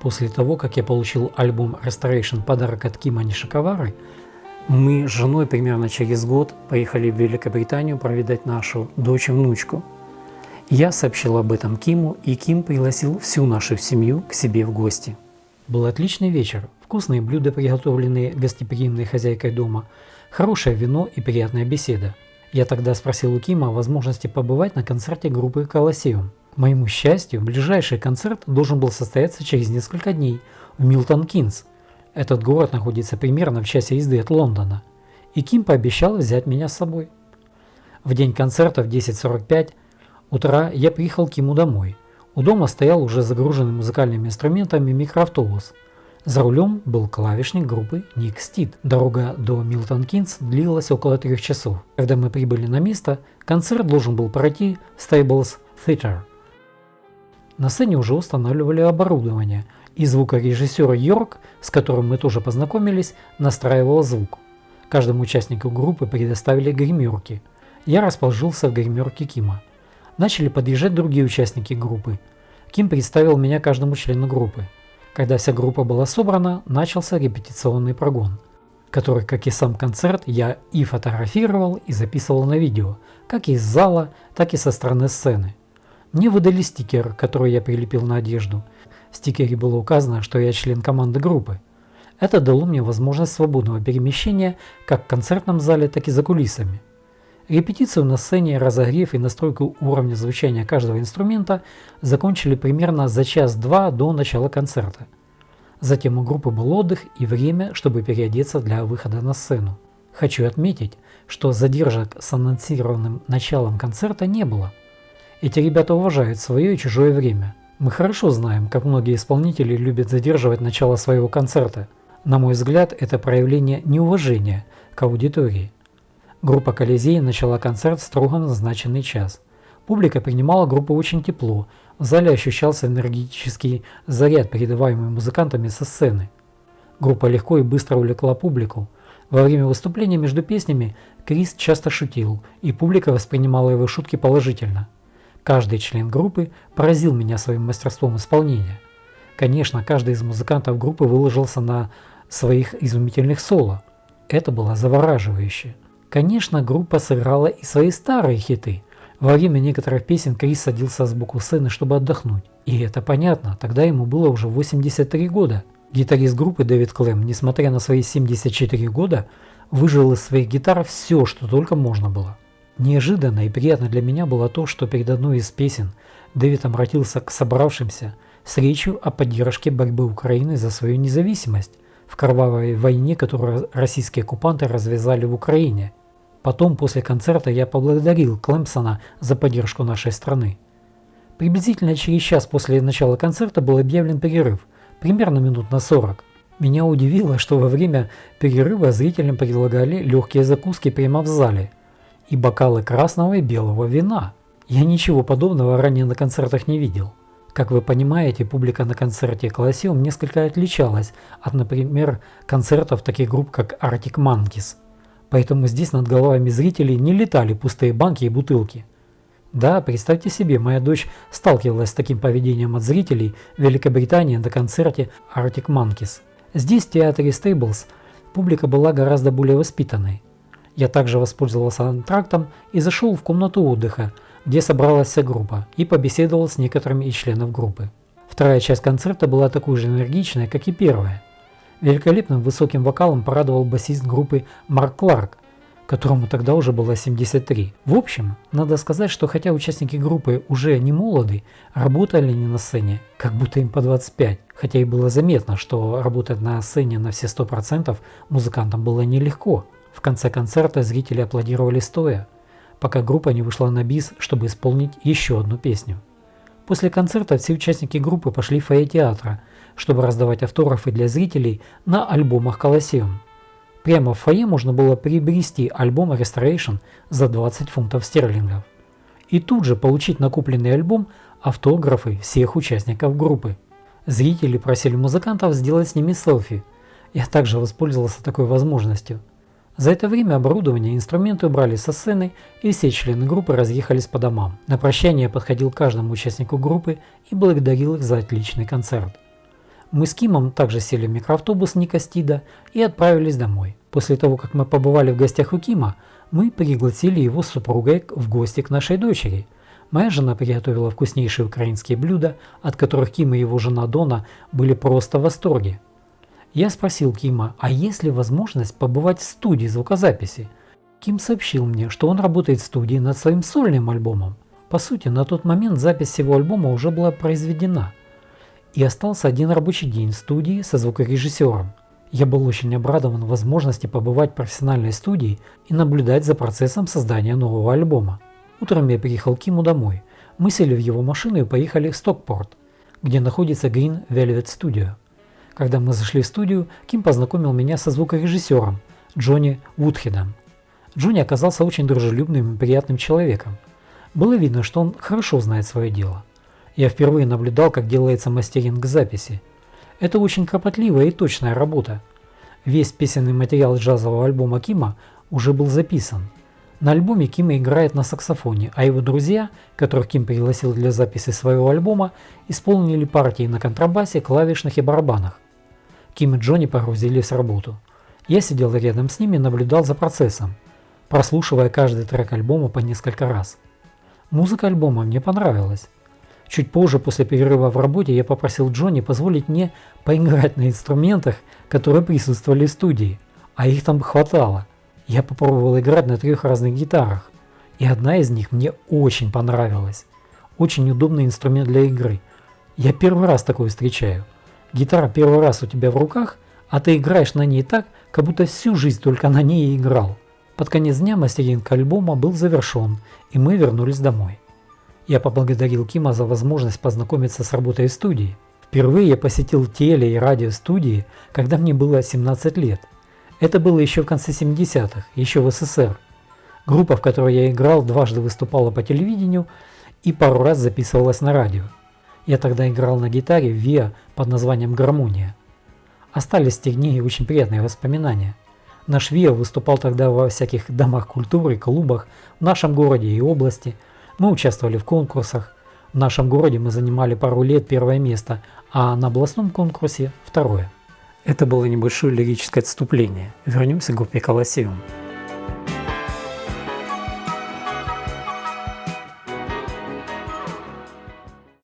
После того, как я получил альбом Restoration подарок от Кима Нишикавары, мы с женой примерно через год поехали в Великобританию проведать нашу дочь и внучку. Я сообщил об этом Киму, и Ким пригласил всю нашу семью к себе в гости. Был отличный вечер, вкусные блюда, приготовленные гостеприимной хозяйкой дома, хорошее вино и приятная беседа. Я тогда спросил у Кима о возможности побывать на концерте группы Colosseum. К моему счастью, ближайший концерт должен был состояться через несколько дней в Милтон-Кинс. Этот город находится примерно в часе езды от Лондона. И Ким пообещал взять меня с собой. В день концерта в 10:45 утра я приехал к Киму домой. У дома стоял уже загруженный музыкальными инструментами микроавтобус. За рулем был клавишник группы Ник Стид. Дорога до Милтон-Кинс длилась около 3 часов. Когда мы прибыли на место, концерт должен был пройти в Stables Theatre. На сцене уже устанавливали оборудование, и звукорежиссер Йорк, с которым мы тоже познакомились, настраивал звук. Каждому участнику группы предоставили гримерки. Я расположился в гримерке Кима. Начали подъезжать другие участники группы. Ким представил меня каждому члену группы. Когда вся группа была собрана, начался репетиционный прогон, который, как и сам концерт, я и фотографировал, и записывал на видео, как из зала, так и со стороны сцены. Мне выдали стикер, который я прилепил на одежду. В стикере было указано, что я член команды группы. Это дало мне возможность свободного перемещения как в концертном зале, так и за кулисами. Репетицию на сцене, разогрев и настройку уровня звучания каждого инструмента закончили примерно за час-два до начала концерта. Затем у группы был отдых и время, чтобы переодеться для выхода на сцену. Хочу отметить, что задержек с анонсированным началом концерта не было. Эти ребята уважают свое и чужое время. Мы хорошо знаем, как многие исполнители любят задерживать начало своего концерта. На мой взгляд, это проявление неуважения к аудитории. Группа Colosseum начала концерт в строго назначенный час. Публика принимала группу очень тепло, в зале ощущался энергетический заряд, передаваемый музыкантами со сцены. Группа легко и быстро увлекла публику. Во время выступления между песнями Крис часто шутил, и публика воспринимала его шутки положительно. Каждый член группы поразил меня своим мастерством исполнения. Конечно, каждый из музыкантов группы выложился на своих изумительных соло. Это было завораживающе. Конечно, группа сыграла и свои старые хиты. Во время некоторых песен Крис садился сбоку сцены, чтобы отдохнуть. И это понятно, тогда ему было уже 83 года. Гитарист группы Дэвид Клэм, несмотря на свои 74 года, выжил из своих гитар все, что только можно было. Неожиданно и приятно для меня было то, что перед одной из песен Дэвид обратился к собравшимся с речью о поддержке борьбы Украины за свою независимость в кровавой войне, которую российские оккупанты развязали в Украине. Потом, после концерта, я поблагодарил Клэмпсона за поддержку нашей страны. Приблизительно через час после начала концерта был объявлен перерыв, примерно минут на 40. Меня удивило, что во время перерыва зрителям предлагали легкие закуски прямо в зале и бокалы красного и белого вина. Я ничего подобного ранее на концертах не видел. Как вы понимаете, публика на концерте Colosseum несколько отличалась от, например, концертов таких групп, как Arctic Monkeys. Поэтому здесь над головами зрителей не летали пустые банки и бутылки. Да, представьте себе, моя дочь сталкивалась с таким поведением от зрителей в Великобритании на концерте Arctic Monkeys. Здесь, в театре Stables, публика была гораздо более воспитанной. Я также воспользовался антрактом и зашел в комнату отдыха, где собралась вся группа, и побеседовал с некоторыми из членов группы. Вторая часть концерта была такой же энергичной, как и первая. Великолепным высоким вокалом порадовал басист группы Марк Кларк, которому тогда уже было 73. В общем, надо сказать, что хотя участники группы уже не молоды, работали они на сцене, как будто им по 25, хотя и было заметно, что работать на сцене на все 100% музыкантам было нелегко. В конце концерта зрители аплодировали стоя, пока группа не вышла на бис, чтобы исполнить еще одну песню. После концерта все участники группы пошли в фойе театра, чтобы раздавать автографы для зрителей на альбомах Colosseum. Прямо в фойе можно было приобрести альбом Restoration за 20 фунтов стерлингов. И тут же получить накупленный альбом автографы всех участников группы. Зрители просили музыкантов сделать с ними селфи. Я также воспользовался такой возможностью. За это время оборудование и инструменты убрали со сцены, и все члены группы разъехались по домам. На прощание я подходил к каждому участнику группы и благодарил их за отличный концерт. Мы с Кимом также сели в микроавтобус Ника Стида и отправились домой. После того, как мы побывали в гостях у Кима, мы пригласили его с супругой в гости к нашей дочери. Моя жена приготовила вкуснейшие украинские блюда, от которых Ким и его жена Дона были просто в восторге. Я спросил Кима, а есть ли возможность побывать в студии звукозаписи? Ким сообщил мне, что он работает в студии над своим сольным альбомом. По сути, на тот момент запись всего альбома уже была произведена. И остался один рабочий день в студии со звукорежиссером. Я был очень обрадован возможности побывать в профессиональной студии и наблюдать за процессом создания нового альбома. Утром я приехал к Киму домой. Мы сели в его машину и поехали в Стокпорт, где находится Green Velvet Studio. Когда мы зашли в студию, Ким познакомил меня со звукорежиссером Джонни Вудхедом. Джонни оказался очень дружелюбным и приятным человеком. Было видно, что он хорошо знает свое дело. Я впервые наблюдал, как делается мастеринг записи. Это очень кропотливая и точная работа. Весь песенный материал джазового альбома Кима уже был записан. На альбоме Ким играет на саксофоне, а его друзья, которых Ким пригласил для записи своего альбома, исполнили партии на контрабасе, клавишных и барабанах. Ким и Джонни погрузились в работу. Я сидел рядом с ними и наблюдал за процессом, прослушивая каждый трек альбома по несколько раз. Музыка альбома мне понравилась. Чуть позже, после перерыва в работе, я попросил Джонни позволить мне поиграть на инструментах, которые присутствовали в студии, а их там хватало. Я попробовал играть на 3 разных гитарах, и одна из них мне очень понравилась. Очень удобный инструмент для игры. Я первый раз такой встречаю. Гитара первый раз у тебя в руках, а ты играешь на ней так, как будто всю жизнь только на ней и играл. Под конец дня мастеринг альбома был завершен, и мы вернулись домой. Я поблагодарил Кима за возможность познакомиться с работой в студии. Впервые я посетил теле- и радиостудии, когда мне было 17 лет. Это было еще в конце 70-х, еще в СССР. Группа, в которой я играл, дважды выступала по телевидению и пару раз записывалась на радио. Я тогда играл на гитаре в Виа под названием «Гармония». Остались с тех дней очень приятные воспоминания. Наш Виа выступал тогда во всяких домах культуры, клубах в нашем городе и области. Мы участвовали в конкурсах. В нашем городе мы занимали пару лет 1 место, а на областном конкурсе 2. Это было небольшое лирическое отступление. Вернемся к группе Колоссеум.